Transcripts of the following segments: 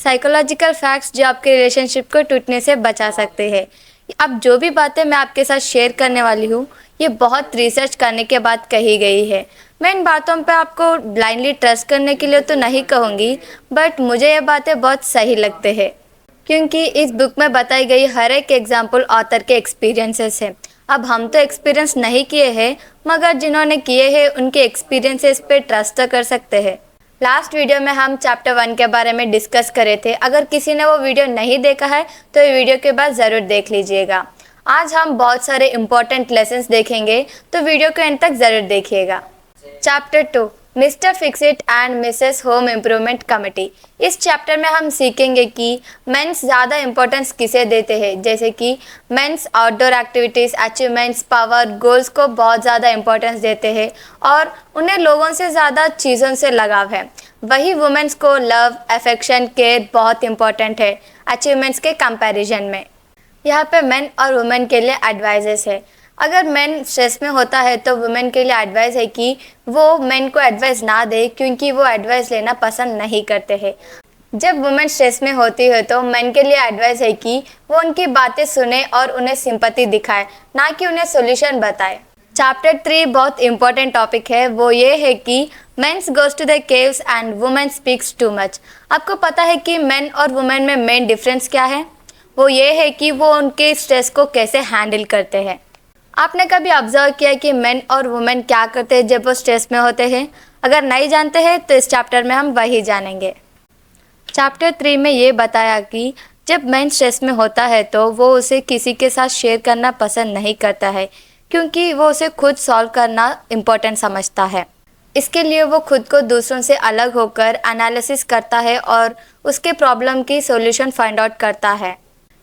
Psychological facts जो आपके relationship को टूटने से बचा सकते हैं। अब जो भी बातें मैं आपके साथ शेयर करने वाली हूँ, ये बहुत रिसर्च करने के बाद कही गई है। मैं इन बातों पे आपको ब्लाइंडली ट्रस्ट करने के लिए तो नहीं कहूँगी, बट मुझे ये बातें बहुत सही लगते हैं क्योंकि इस बुक में बताई गई हर एक एग्जाम्पल ऑथर के एक्सपीरियंसेस है। अब हम तो एक्सपीरियंस नहीं किए हैं, मगर जिन्होंने किए हैं उनके एक्सपीरियंसेस पे ट्रस्ट तो कर सकते हैं। लास्ट वीडियो में हम चैप्टर 1 के बारे में डिस्कस करे थे। अगर किसी ने वो वीडियो नहीं देखा है तो ये वीडियो के बाद ज़रूर देख लीजिएगा। आज हम बहुत सारे इम्पोर्टेंट लेसन्स देखेंगे, तो वीडियो को एंड तक ज़रूर देखिएगा। Chapter 2, mister Fixit and Mrs home improvement committee. इस चैप्टर में हम सीखेंगे कि मेंस ज़्यादा इम्पोर्टेंस किसे देते हैं, जैसे कि men's outdoor activities, achievements, power, goals को बहुत ज़्यादा इम्पोर्टेंस देते हैं और उन्हें लोगों से ज़्यादा चीज़ों से लगाव है। वही वुमेन्स को लव, अफेक्शन, केयर बहुत इम्पोर्टेंट है अचीवमेंट्स के कंपैरिजन में। यहाँ पे मेन और वुमेन के लिए एडवाइजेस है। अगर मेन स्ट्रेस में होता है तो वुमेन के लिए एडवाइस है कि वो मेन को एडवाइस ना दे, क्योंकि वो एडवाइस लेना पसंद नहीं करते हैं। जब वुमेन स्ट्रेस में होती है तो मेन के लिए एडवाइस है कि वो उनकी बातें सुने और उन्हें सिंपैथी दिखाए, ना कि उन्हें सोल्यूशन बताए। चैप्टर 3 बहुत इंपॉर्टेंट टॉपिक है, वो ये है कि men's goes to the caves and women speaks too much. आपको पता है कि मेन और वुमेन में मेन डिफरेंस क्या है? वो ये है कि वो उनके स्ट्रेस को कैसे हैंडल करते हैं। आपने कभी ऑब्जर्व किया कि मेन और वुमेन क्या करते हैं जब वो स्ट्रेस में होते हैं? अगर नहीं जानते हैं तो इस चैप्टर में हम वही जानेंगे। चैप्टर 3 में ये बताया कि जब मेन स्ट्रेस में होता है तो वो उसे किसी के साथ शेयर करना पसंद नहीं करता है, क्योंकि वो उसे खुद सॉल्व करना इम्पोर्टेंट समझता है। इसके लिए वो खुद को दूसरों से अलग होकर एनालिसिस करता है और उसके प्रॉब्लम की सॉल्यूशन फाइंड आउट करता है।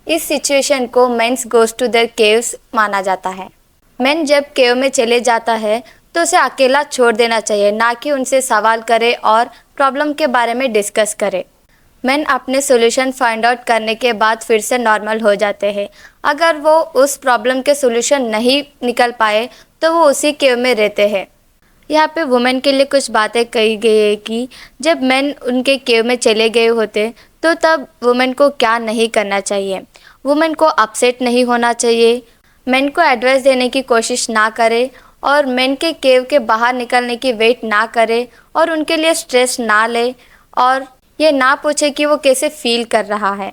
इस सिचुएशन को men's goes to their caves माना जाता है। मेन जब केव में चले जाता है तो उसे अकेला छोड़ देना चाहिए, ना कि उनसे सवाल करे और प्रॉब्लम के बारे में डिस्कस करे। मेन अपने सॉल्यूशन फाइंड आउट करने के बाद फिर से नॉर्मल हो जाते हैं। अगर वो उस प्रॉब्लम के सॉल्यूशन नहीं निकल पाए तो वो उसी केव में रहते हैं। यहाँ पे वुमेन के लिए कुछ बातें कही गई है कि जब मेन उनके केव में चले गए होते तो तब वुमेन को क्या नहीं करना चाहिए। वुमेन को अपसेट नहीं होना चाहिए, मेन को एडवाइस देने की कोशिश ना करे और मेन के केव के बाहर निकलने की वेट ना करे और उनके लिए स्ट्रेस ना ले और ये ना पूछे कि वो कैसे फील कर रहा है।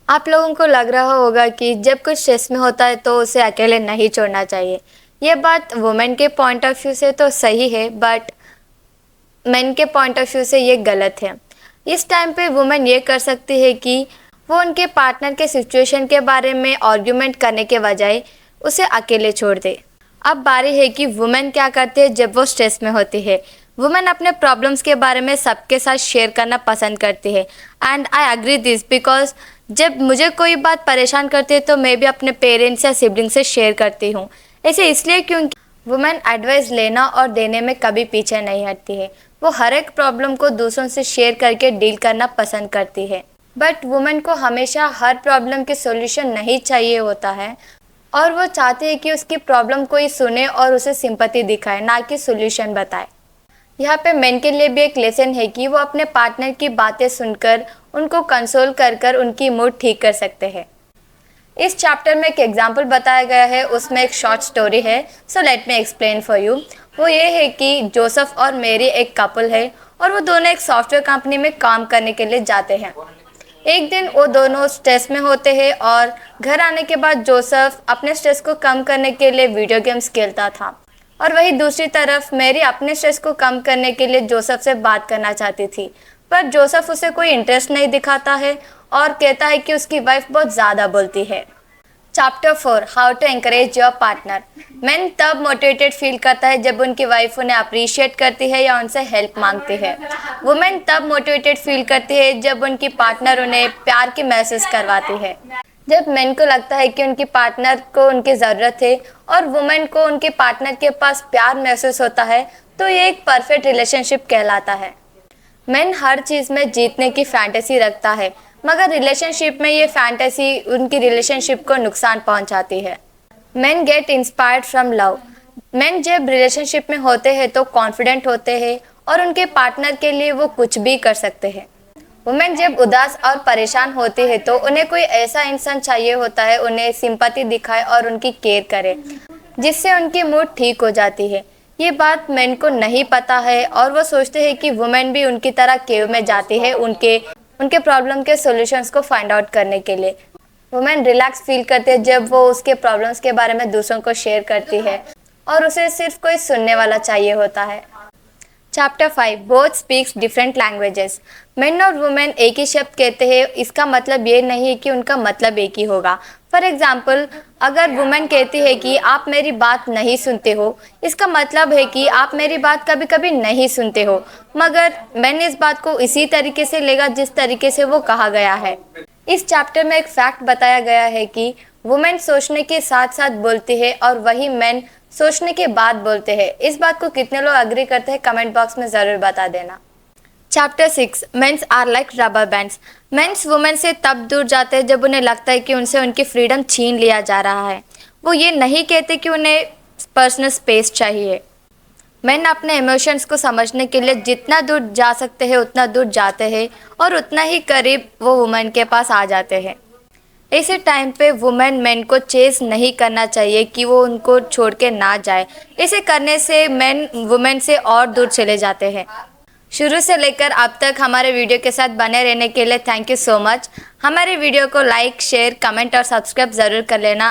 आप लोगों को लग रहा होगा कि जब कुछ स्ट्रेस में होता है तो उसे अकेले नहीं छोड़ना चाहिए। ये बात वुमेन के पॉइंट ऑफ व्यू से तो सही है, बट मेन के पॉइंट ऑफ व्यू से ये गलत है। इस टाइम पे वुमेन ये कर सकती है कि वो उनके पार्टनर के सिचुएशन के बारे में आर्ग्यूमेंट करने के बजाय उसे अकेले छोड़ दे। अब बारी है कि वुमेन क्या करती है जब वो स्ट्रेस में होती है। वुमेन अपने प्रॉब्लम्स के बारे में सबके साथ शेयर करना पसंद करती है and I agree this because जब मुझे कोई बात परेशान करती है तो मैं भी अपने पेरेंट्स या सिबलिंग से शेयर करती हूँ। ऐसे इसलिए क्योंकि वुमेन एडवाइस लेना और देने में कभी पीछे नहीं हटती है। वो हर एक प्रॉब्लम को दूसरों से शेयर करके डील करना पसंद करती है। बट वुमेन को हमेशा हर प्रॉब्लम के सॉल्यूशन नहीं चाहिए होता है और वो चाहती है कि उसकी प्रॉब्लम कोई सुने और उसे सिंपैथी दिखाए, ना कि सॉल्यूशन बताए। यहाँ पे मेन के लिए भी एक लेसन है कि वो अपने पार्टनर की बातें सुनकर उनको कंसोल कर कर उनकी मूड ठीक कर सकते हैं। इस चैप्टर में एक एग्जाम्पल बताया गया है, उसमें एक शॉर्ट स्टोरी है, so let me explain for you. वो ये है कि जोसेफ और मेरी एक कपल है और वो दोनों एक सॉफ्टवेयर कंपनी में काम करने के लिए जाते हैं। एक दिन वो दोनों स्ट्रेस में होते हैं और घर आने के बाद जोसेफ अपने स्ट्रेस को कम करने के लिए वीडियो गेम्स खेलता था और वहीं दूसरी तरफ मेरी अपने स्ट्रेस को कम करने के लिए जोसेफ से बात करना चाहती थी, पर जोसेफ उसे कोई इंटरेस्ट नहीं दिखाता है और कहता है कि उसकी वाइफ बहुत ज़्यादा बोलती है। Chapter 4, how to encourage your partner. Man तब मोटिवेटेड फील करता है जब उनकी वाइफ उन्हें अप्रिशिएट करती है या उनसे हेल्प मांगती है। वुमेन तब मोटिवेटेड फील करती है जब उनकी पार्टनर उन्हें प्यार की महसूस करवाती है। जब मेन को लगता है कि उनकी पार्टनर को उनकी ज़रूरत है और वुमेन को उनके पार्टनर के पास प्यार महसूस होता है तो ये एक परफेक्ट रिलेशनशिप कहलाता है। मेन हर चीज़ में जीतने की फैंटेसी रखता है, मगर रिलेशनशिप में ये फैंटेसी उनकी रिलेशनशिप को नुकसान पहुंचाती है। Main get inspired from love. Main जब रिलेशनशिप में होते हैं तो कॉन्फिडेंट होते हैं और उनके पार्टनर के लिए वो कुछ भी कर सकते हैं। वुमेन जब उदास और परेशान होती है तो उन्हें कोई ऐसा इंसान चाहिए होता है उन्हें सिंपैथी दिखाए और उनकी केयर करे, जिससे उनकी मूड ठीक हो जाती है। ये बात मेन को नहीं पता है और वो सोचते हैं कि वुमेन भी उनकी तरह केव में जाती है उनके उनके प्रॉब्लम के सॉल्यूशंस को फाइंड आउट करने के लिए। वुमेन रिलैक्स फील करती है जब वो उसके प्रॉब्लम्स के बारे में दूसरों को शेयर करती है और उसे सिर्फ कोई सुनने वाला चाहिए होता है। Chapter 5 both speaks different languages. Main और वुमेन एक ही शब्द कहते हैं, इसका मतलब ये नहीं है कि उनका मतलब एक ही होगा। फॉर एग्जाम्पल, अगर वुमेन कहती है कि आप मेरी बात नहीं सुनते हो, इसका मतलब है कि आप मेरी बात कभी कभी नहीं सुनते हो, मगर मैंने इस बात को इसी तरीके से लेगा जिस तरीके से वो कहा गया है। इस चैप्टर में एक फैक्ट बताया गया है कि वुमेन सोचने के साथ साथ बोलती है और वही मैन सोचने के बाद बोलते हैं। इस बात को कितने लोग एग्री करते हैं कमेंट बॉक्स में ज़रूर बता देना। Chapter 6 men's are like rubber bands. Men's women से तब दूर जाते हैं जब उन्हें लगता है कि उनसे उनकी फ्रीडम छीन लिया जा रहा है। वो ये नहीं कहते कि उन्हें पर्सनल स्पेस चाहिए। मेन अपने इमोशंस को समझने के लिए जितना दूर जा सकते हैं उतना दूर जाते हैं और उतना ही करीब वो वुमेन के पास आ जाते हैं। ऐसे टाइम पे वुमेन मैन को चेस नहीं करना चाहिए कि वो उनको छोड़ के ना जाए। इसे करने से मैन वुमेन से और दूर चले जाते हैं। शुरू से लेकर अब तक हमारे वीडियो के साथ बने रहने के लिए थैंक यू सो मच। हमारे वीडियो को लाइक, शेयर, कमेंट और सब्सक्राइब ज़रूर कर लेना।